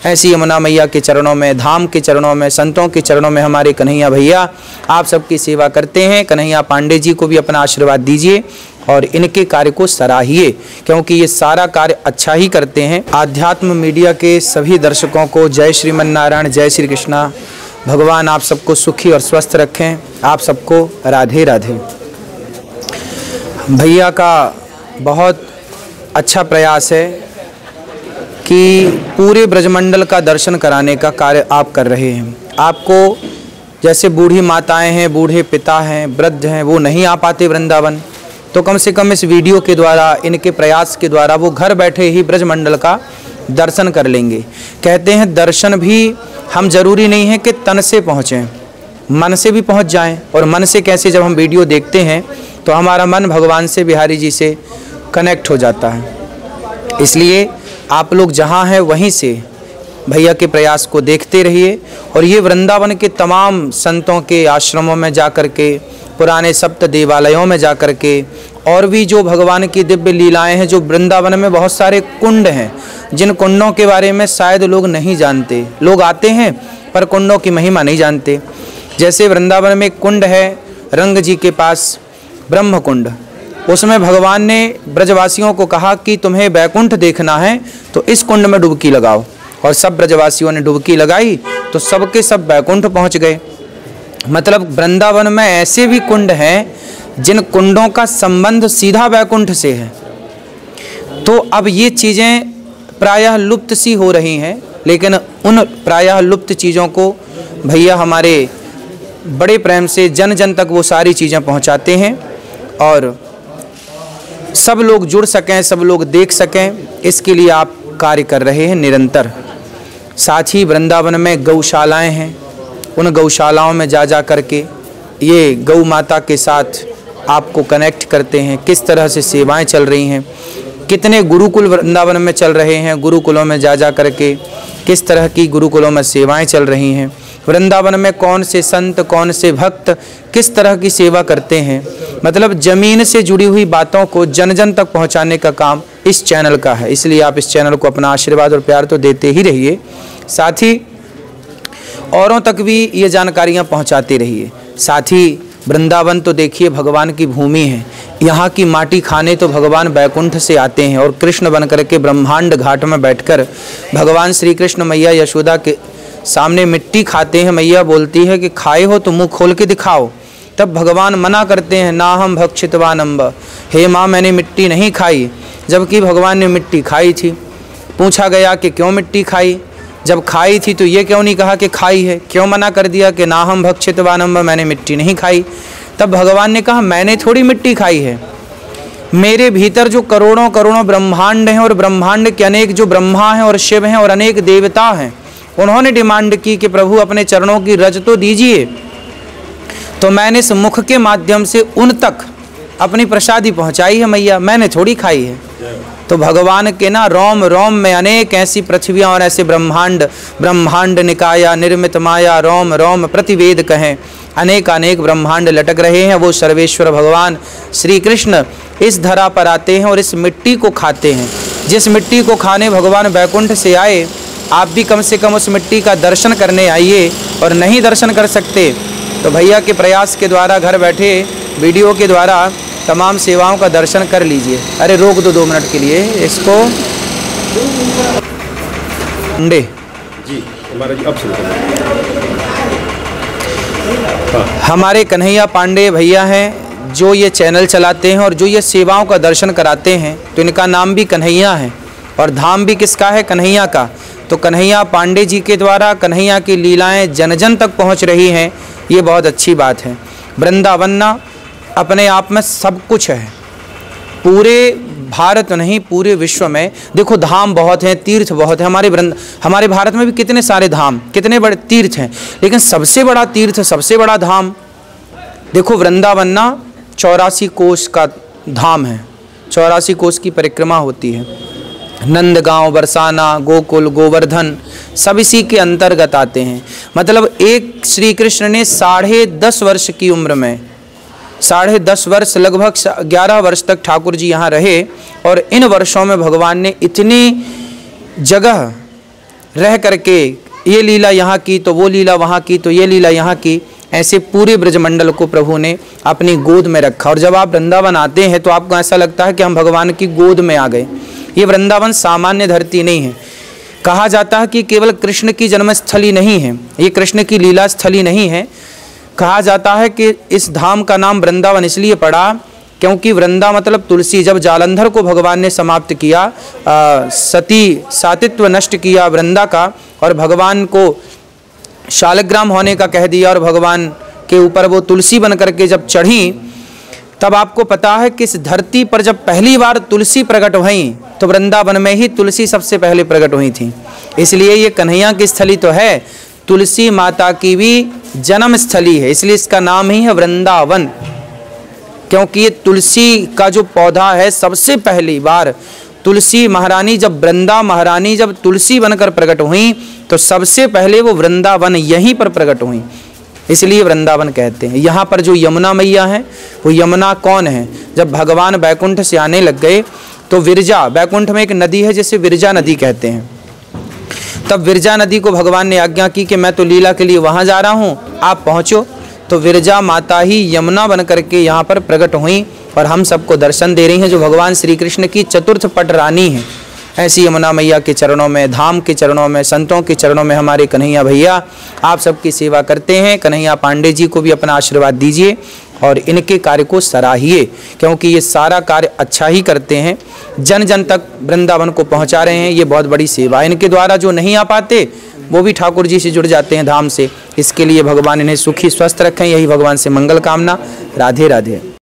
ऐसी यमुना मैया के चरणों में, धाम के चरणों में, संतों के चरणों में हमारे कन्हैया भैया आप सबकी सेवा करते हैं। कन्हैया पांडे जी को भी अपना आशीर्वाद दीजिए और इनके कार्य को सराहिए, क्योंकि ये सारा कार्य अच्छा ही करते हैं। आध्यात्म मीडिया के सभी दर्शकों को जय श्रीमन नारायण, जय श्री कृष्णा। भगवान आप सबको सुखी और स्वस्थ रखें। आप सबको राधे राधे। भैया का बहुत अच्छा प्रयास है कि पूरे ब्रजमंडल का दर्शन कराने का कार्य आप कर रहे हैं। आपको जैसे बूढ़ी माताएं हैं, बूढ़े पिता हैं, वृद्ध हैं, वो नहीं आ पाते वृंदावन, तो कम से कम इस वीडियो के द्वारा, इनके प्रयास के द्वारा वो घर बैठे ही ब्रजमंडल का दर्शन कर लेंगे। कहते हैं दर्शन भी हम जरूरी नहीं है कि तन से पहुँचें, मन से भी पहुँच जाएं। और मन से कैसे? जब हम वीडियो देखते हैं तो हमारा मन भगवान से, बिहारी जी से कनेक्ट हो जाता है। इसलिए आप लोग जहाँ हैं वहीं से भैया के प्रयास को देखते रहिए। और ये वृंदावन के तमाम संतों के आश्रमों में जा कर के, पुराने सप्त देवालयों में जा कर के, और भी जो भगवान की दिव्य लीलाएं हैं, जो वृंदावन में बहुत सारे कुंड हैं, जिन कुंडों के बारे में शायद लोग नहीं जानते। लोग आते हैं पर कुंडों की महिमा नहीं जानते। जैसे वृंदावन में एक कुंड है रंग जी के पास, ब्रह्म कुंड। उसमें भगवान ने ब्रजवासियों को कहा कि तुम्हें बैकुंठ देखना है तो इस कुंड में डुबकी लगाओ। और सब ब्रजवासियों ने डुबकी लगाई तो सबके सब बैकुंठ पहुंच गए। मतलब वृंदावन में ऐसे भी कुंड हैं जिन कुंडों का संबंध सीधा बैकुंठ से है। तो अब ये चीज़ें प्रायः लुप्त सी हो रही हैं, लेकिन उन प्रायः लुप्त चीज़ों को भैया हमारे बड़े प्रेम से जन जन तक वो सारी चीज़ें पहुंचाते हैं और सब लोग जुड़ सकें, सब लोग देख सकें, इसके लिए आप कार्य कर रहे हैं निरंतर। साथ ही वृंदावन में गौशालाएं हैं, उन गौशालाओं में जा जा करके ये गौ माता के साथ आपको कनेक्ट करते हैं। किस तरह से सेवाएं चल रही हैं, कितने गुरुकुल वृंदावन में चल रहे हैं, गुरुकुलों में जा जा करके किस तरह की गुरुकुलों में सेवाएं चल रही हैं, वृंदावन में कौन से संत, कौन से भक्त किस तरह की सेवा करते हैं। मतलब ज़मीन से जुड़ी हुई बातों को जन जन तक पहुंचाने का काम इस चैनल का है। इसलिए आप इस चैनल को अपना आशीर्वाद और प्यार तो देते ही रहिए, साथ ही औरों तक भी ये जानकारियाँ पहुंचाते रहिए। साथ ही वृंदावन तो देखिए भगवान की भूमि है, यहाँ की माटी खाने तो भगवान बैकुंठ से आते हैं और कृष्ण बन करके ब्रह्मांड घाट में बैठकर भगवान श्री कृष्ण मैया यशोदा के सामने मिट्टी खाते हैं। मैया बोलती है कि खाए हो तो मुंह खोल के दिखाओ। तब भगवान मना करते हैं, ना हम भक्षितवान अम्ब, हे माँ मैंने मिट्टी नहीं खाई, जबकि भगवान ने मिट्टी खाई थी। पूछा गया कि क्यों मिट्टी खाई, जब खाई थी तो ये क्यों नहीं कहा कि खाई है, क्यों मना कर दिया कि ना हम भक्षितवान अम्ब, मैंने मिट्टी नहीं खाई। तब भगवान ने कहा मैंने थोड़ी मिट्टी खाई है, मेरे भीतर जो करोड़ों करोड़ों ब्रह्मांड हैं और ब्रह्मांड के अनेक जो ब्रह्मा हैं और शिव हैं और अनेक देवता हैं, उन्होंने डिमांड की कि प्रभु अपने चरणों की रज तो दीजिए। तो मैंने इस मुख के माध्यम से उन तक अपनी प्रसादी पहुंचाई है मैया, मैंने थोड़ी खाई है। तो भगवान के ना रोम रोम में अनेक ऐसी पृथ्वियाँ और ऐसे ब्रह्मांड, ब्रह्मांड निकाया निर्मित माया रोम रोम प्रतिवेद कहें, अनेक अनेक ब्रह्मांड लटक रहे हैं। वो सर्वेश्वर भगवान श्री कृष्ण इस धरा पर आते हैं और इस मिट्टी को खाते हैं। जिस मिट्टी को खाने भगवान बैकुंठ से आए, आप भी कम से कम उस मिट्टी का दर्शन करने आइए। और नहीं दर्शन कर सकते तो भैया के प्रयास के द्वारा घर बैठे वीडियो के द्वारा तमाम सेवाओं का दर्शन कर लीजिए। अरे रोक दो 2 मिनट के लिए इसको। जी हमारा जी अब हमारे कन्हैया पांडे भैया हैं जो ये चैनल चलाते हैं और जो ये सेवाओं का दर्शन कराते हैं। तो इनका नाम भी कन्हैया है और धाम भी किसका है, कन्हैया का। तो कन्हैया पांडे जी के द्वारा कन्हैया की लीलाएं जन जन तक पहुंच रही हैं, ये बहुत अच्छी बात है। वृंदावन अपने आप में सब कुछ है, पूरे भारत नहीं पूरे विश्व में। देखो धाम बहुत हैं, तीर्थ बहुत हैं। हमारे भारत में भी कितने सारे धाम, कितने बड़े तीर्थ हैं, लेकिन सबसे बड़ा तीर्थ, सबसे बड़ा धाम देखो वृंदावन 84 कोस का धाम है। 84 कोस की परिक्रमा होती है। नंदगांव, बरसाना, गोकुल, गोवर्धन सब इसी के अंतर्गत आते हैं। मतलब एक श्री कृष्ण ने 10.5 वर्ष की उम्र में, 10.5 वर्ष, लगभग 11 वर्ष तक ठाकुर जी यहाँ रहे। और इन वर्षों में भगवान ने इतनी जगह रह करके ये लीला यहाँ की तो वो लीला वहाँ की तो ये लीला यहाँ की, ऐसे पूरे ब्रजमंडल को प्रभु ने अपनी गोद में रखा। और जब आप वृंदावन आते हैं तो आपको ऐसा लगता है कि हम भगवान की गोद में आ गए। ये वृंदावन सामान्य धरती नहीं है। कहा जाता है कि केवल कृष्ण की जन्मस्थली नहीं है, ये कृष्ण की लीला स्थली नहीं है। कहा जाता है कि इस धाम का नाम वृंदावन इसलिए पड़ा क्योंकि वृंदा मतलब तुलसी। जब जालंधर को भगवान ने समाप्त किया, सती सातित्व नष्ट किया वृंदा का, और भगवान को शालग्राम होने का कह दिया, और भगवान के ऊपर वो तुलसी बन करके जब चढ़ी, तब आपको पता है कि इस धरती पर जब पहली बार तुलसी प्रकट हुई तो वृंदावन में ही तुलसी सबसे पहले प्रकट हुई थी। इसलिए ये कन्हैया की स्थली तो है, तुलसी माता की भी जन्म स्थली है, इसलिए इसका नाम ही है वृंदावन। क्योंकि ये तुलसी का जो पौधा है, सबसे पहली बार तुलसी महारानी जब वृंदा महारानी जब तुलसी बनकर प्रकट हुई तो सबसे पहले वो वृंदावन यहीं पर प्रकट हुई, इसलिए वृंदावन कहते हैं। यहाँ पर जो यमुना मैया है, वो यमुना कौन है? जब भगवान बैकुंठ से आने लग गए तो विरजा, बैकुंठ में एक नदी है जिसे विरजा नदी कहते हैं, तब विरजा नदी को भगवान ने आज्ञा की कि मैं तो लीला के लिए वहाँ जा रहा हूँ, आप पहुँचो। तो विरजा माता ही यमुना बन करके यहाँ पर प्रकट हुई और हम सबको दर्शन दे रही हैं, जो भगवान श्री कृष्ण की चतुर्थ पट रानी हैं। ऐसी यमुना मैया के चरणों में, धाम के चरणों में, संतों के चरणों में हमारे कन्हैया भैया आप सबकी सेवा करते हैं। कन्हैया पांडे जी को भी अपना आशीर्वाद दीजिए और इनके कार्य को सराहिए, क्योंकि ये सारा कार्य अच्छा ही करते हैं, जन जन तक वृंदावन को पहुंचा रहे हैं। ये बहुत बड़ी सेवा है। इनके द्वारा जो नहीं आ पाते वो भी ठाकुर जी से जुड़ जाते हैं धाम से। इसके लिए भगवान इन्हें सुखी स्वस्थ रखें, यही भगवान से मंगल कामना। राधे राधे।